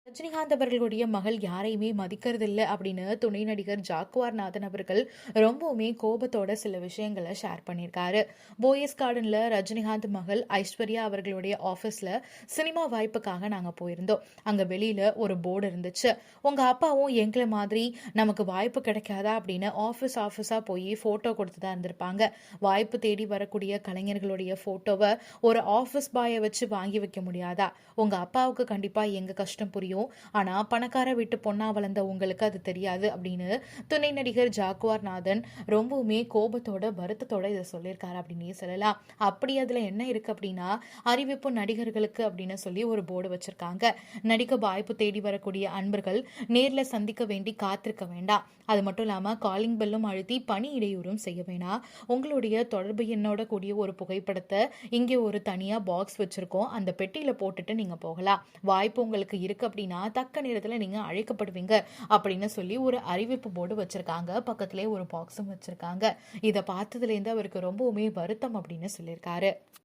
ரஜினிகாந்த் அவர்களுடைய மகள் யாரையுமே மதிக்கிறதில்ல அப்படின்னு துணை நடிகர் ஜாக்குவார் நாதன் அவர்கள் ரொம்பவுமே கோபத்தோட சில விஷயங்களை ஷேர் பண்ணியிருக்காரு. போயஸ் கார்டன்ல ரஜினிகாந்த் மகள் ஐஸ்வர்யா அவர்களுடைய ஆபீஸ்ல சினிமா வாய்ப்புக்காக நாங்க போயிருந்தோம். அங்க வெளியில ஒரு போர்டு இருந்துச்சு. உங்க அப்பாவும் எங்களை மாதிரி நமக்கு வாய்ப்பு கிடைக்காதா அப்படின்னு ஆபீஸா போய் போட்டோ கொடுத்துதான் இருந்திருப்பாங்க. வாய்ப்பு தேடி வரக்கூடிய கலைஞர்களுடைய போட்டோவை ஒரு ஆபீஸ் பாயை வச்சு வாங்கி வைக்க முடியாதா? உங்க அப்பாவுக்கு கண்டிப்பா எங்க கஷ்டம் புரியும். ஆனா பணக்கார வீட்டு பொண்ணா வளர்ந்த உங்களுக்கு அது தெரியாது அப்படின்னு துணை நடிகர் ஜாக்குவார் நாதன் ரொம்பவுமே கோபத்தோட வருத்தத்தோட இதை சொல்லியிருக்காரு அப்படின்னே சொல்லலாம். அப்படி அதுல என்ன இருக்கு அப்படின்னா, அறிவிப்பு நடிகர்களுக்கு அப்படின்னு சொல்லி ஒரு போர்டு வச்சிருக்காங்க. நடிக்க வாய்ப்பு தேடி வரக்கூடிய அன்பர்கள் நேர்ல சந்திக்க வேண்டி காத்திருக்க வேண்டாம். அது மட்டும் இல்லாம காலிங் பெல்லும் அழுத்தி பணி இடையூறும் செய்ய வேணாம். உங்களுடைய தொடர்பு எண்ணோட கூடிய ஒரு புகைப்படத்தை இங்கே ஒரு தனியா பாக்ஸ் வச்சிருக்கோம், அந்த பெட்டியில போட்டுட்டு நீங்க போகலாம். வாய்ப்பு உங்களுக்கு இருக்கு அப்படின்னா தக்க நேரத்துல நீங்க அழைக்கப்படுவீங்க அப்படின்னு சொல்லி ஒரு அறிவிப்பு போர்டு வச்சிருக்காங்க. பக்கத்திலே ஒரு பாக்ஸும் வச்சிருக்காங்க. இதை பார்த்ததுல இருந்து அவருக்கு ரொம்பவுமே வருத்தம் அப்படின்னு சொல்லியிருக்காரு.